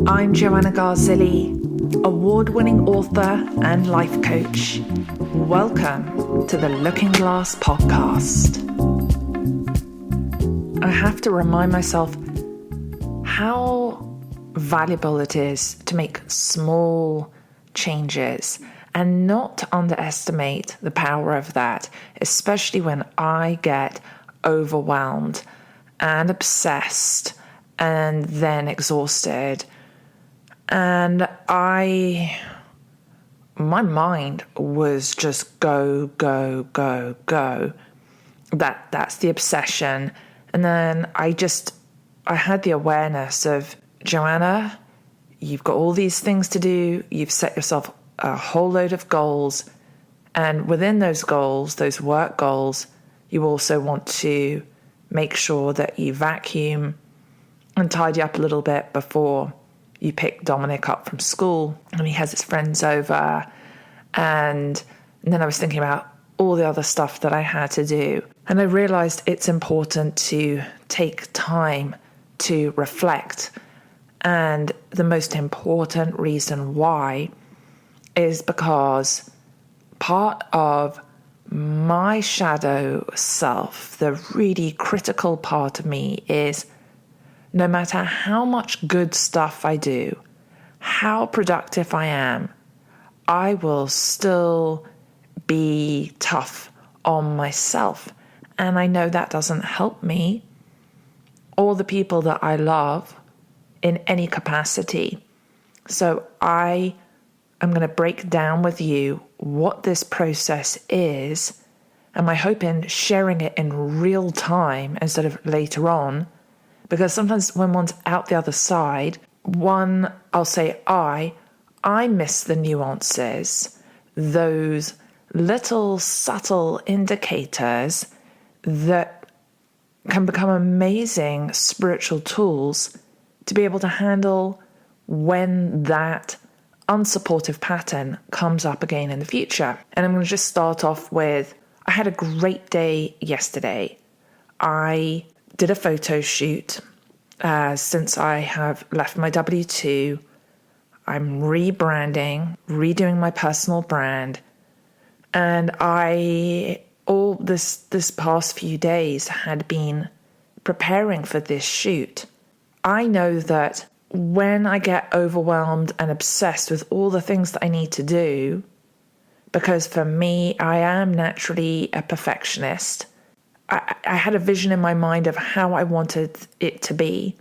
I'm Joanna Garzilli, award-winning author and life coach. Welcome to the Looking Glass podcast. I have to remind myself how valuable it is to make small changes and not to underestimate the power of that, especially when I get overwhelmed and obsessed and then exhausted. And my mind was just go, go, go, go. That's the obsession. And then I had the awareness of, Joanna, you've got all these things to do. You've set yourself a whole load of goals. And within those goals, those work goals, you also want to make sure that you vacuum and tidy up a little bit before you pick Dominic up from school and he has his friends over. And then I was thinking about all the other stuff that I had to do. And I realized it's important to take time to reflect. And the most important reason why is because part of my shadow self, the really critical part of me, is no matter how much good stuff I do, how productive I am, I will still be tough on myself. And I know that doesn't help me or the people that I love in any capacity. So I am going to break down with you what this process is, and my hope in sharing it in real time instead of later on. Because sometimes when one's out the other side, I'll say I miss the nuances, those little subtle indicators that can become amazing spiritual tools to be able to handle when that unsupportive pattern comes up again in the future. And I'm going to just start off with, I had a great day yesterday. I did a photo shoot. Since I have left my W-2, I'm rebranding, redoing my personal brand. And all this past few days had been preparing for this shoot. I know that when I get overwhelmed and obsessed with all the things that I need to do, because for me, I am naturally a perfectionist, I had a vision in my mind of how I wanted it to be.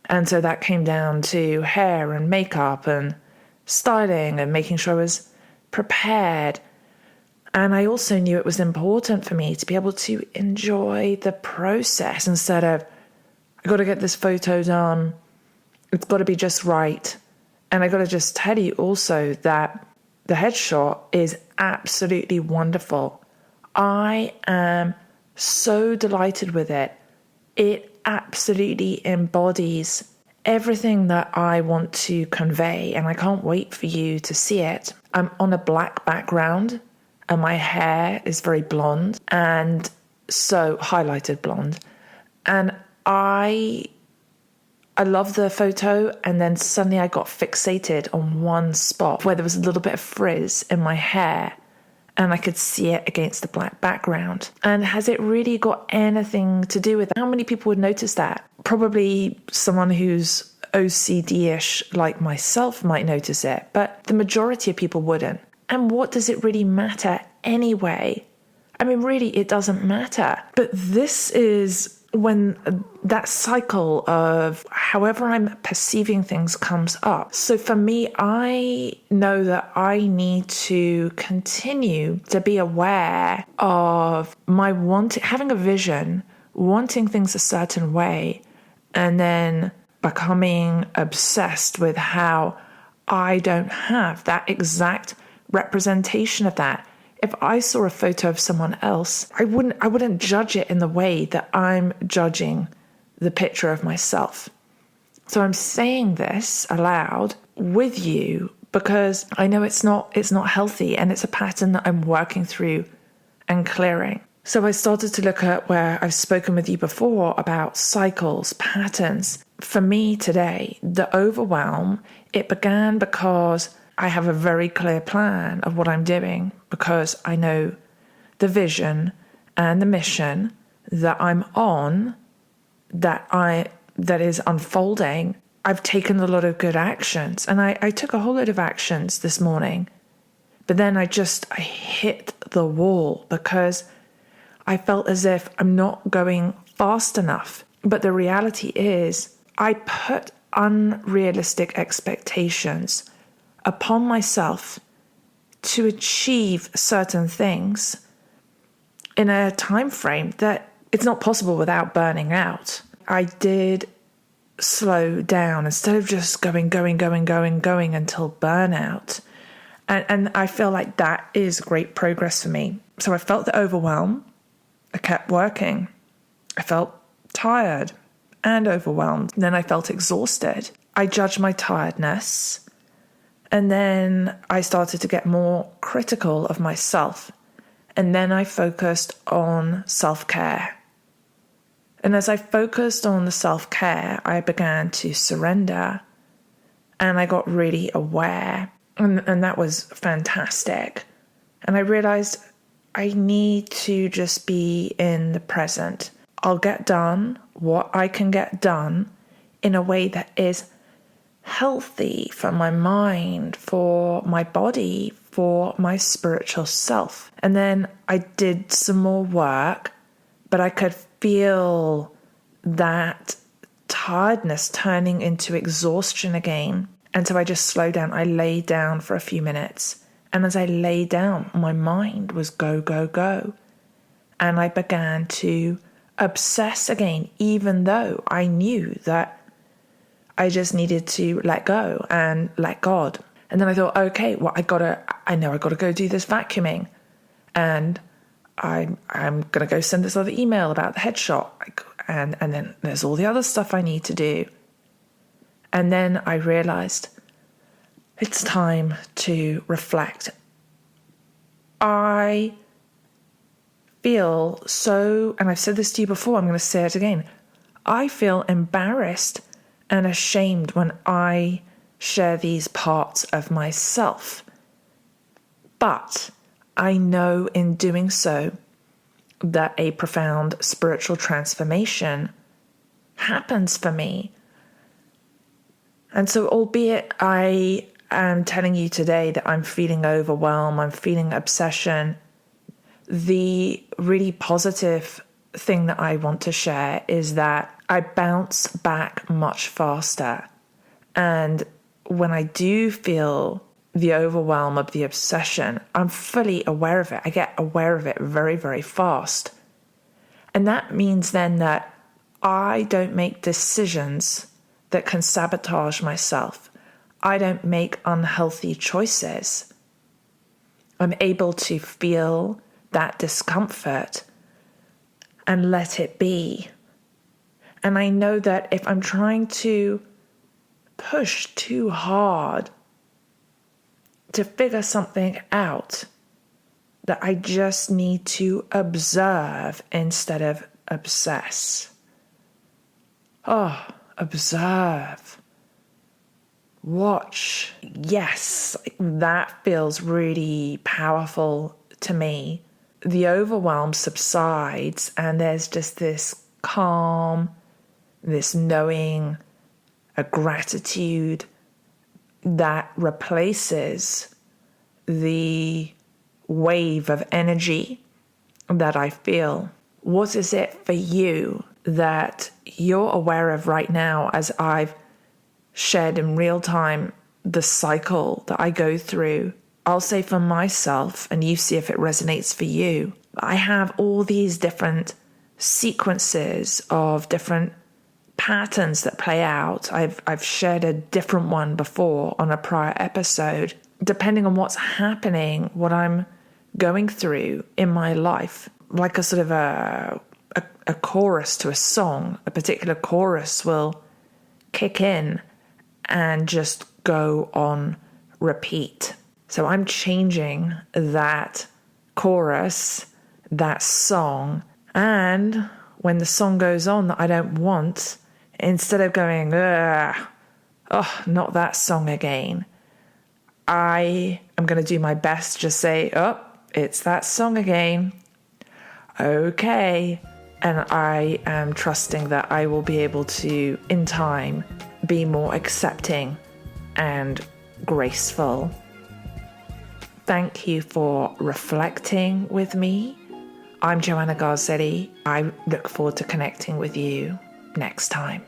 And so that came down to hair and makeup and styling and making sure I was prepared. And I also knew it was important for me to be able to enjoy the process instead of, I got to get this photo done. It's got to be just right. And I got to just tell you also that the headshot is absolutely wonderful. I am so delighted with it. It absolutely embodies everything that I want to convey, and I can't wait for you to see it. I'm on a black background, and my hair is very blonde, and so highlighted blonde. And I love the photo, and then suddenly I got fixated on one spot where there was a little bit of frizz in my hair, and I could see it against the black background. And has it really got anything to do with it? How many people would notice that? Probably someone who's OCD-ish like myself might notice it, but the majority of people wouldn't. And what does it really matter anyway? I mean, really, it doesn't matter. But this is when that cycle of however I'm perceiving things comes up. So for me, I know that I need to continue to be aware of my having a vision, wanting things a certain way, and then becoming obsessed with how I don't have that exact representation of that. If I saw a photo of someone else, I wouldn't judge it in the way that I'm judging the picture of myself. So I'm saying this aloud with you because I know it's not healthy, and it's a pattern that I'm working through and clearing. So I started to look at where I've spoken with you before about cycles, patterns. For me today, the overwhelm, it began because I have a very clear plan of what I'm doing, because I know the vision and the mission that I'm on, that is unfolding. I've taken a lot of good actions, and I took a whole lot of actions this morning, but then I hit the wall because I felt as if I'm not going fast enough. But the reality is I put unrealistic expectations upon myself to achieve certain things in a time frame that it's not possible without burning out. I did slow down instead of just going until burnout. And I feel like that is great progress for me. So I felt the overwhelm. I kept working. I felt tired and overwhelmed. Then I felt exhausted. I judged my tiredness. And then I started to get more critical of myself. And then I focused on self-care. And as I focused on the self-care, I began to surrender. And I got really aware. And that was fantastic. And I realized I need to just be in the present. I'll get done what I can get done in a way that is healthy for my mind, for my body, for my spiritual self. And then I did some more work, but I could feel that tiredness turning into exhaustion again. And so I just slowed down. I lay down for a few minutes. And as I lay down, my mind was go, go, go. And I began to obsess again, even though I knew that I just needed to let go and let God. And then I thought, okay, well, I know I gotta go do this vacuuming. And I'm gonna go send this other email about the headshot. And then there's all the other stuff I need to do. And then I realized it's time to reflect. I feel so, and I've said this to you before, I'm going to say it again. I feel embarrassed and ashamed when I share these parts of myself. But I know in doing so that a profound spiritual transformation happens for me. And so, albeit I am telling you today that I'm feeling overwhelmed, I'm feeling obsession, the really positive thing that I want to share is that I bounce back much faster. And when I do feel the overwhelm of the obsession, I'm fully aware of it. I get aware of it very, very fast. And that means then that I don't make decisions that can sabotage myself. I don't make unhealthy choices. I'm able to feel that discomfort and let it be. And I know that if I'm trying to push too hard to figure something out, that I just need to observe instead of obsess. Oh, observe. Watch. Yes, that feels really powerful to me. The overwhelm subsides and there's just this calm, this knowing, a gratitude that replaces the wave of energy that I feel. What is it for you that you're aware of right now as I've shared in real time the cycle that I go through? I'll say for myself, and you see if it resonates for you. I have all these different sequences of different patterns that play out. I've shared a different one before on a prior episode, depending on what's happening, what I'm going through in my life, like a sort of a chorus to a song. A particular chorus will kick in and just go on repeat. So I'm changing that chorus, that song. And when the song goes on that I don't want, instead of going, ugh, oh, not that song again, I am going to do my best to just say, oh, it's that song again. Okay. And I am trusting that I will be able to, in time, be more accepting and graceful. Thank you for reflecting with me. I'm Joanna Garzetti. I look forward to connecting with you next time.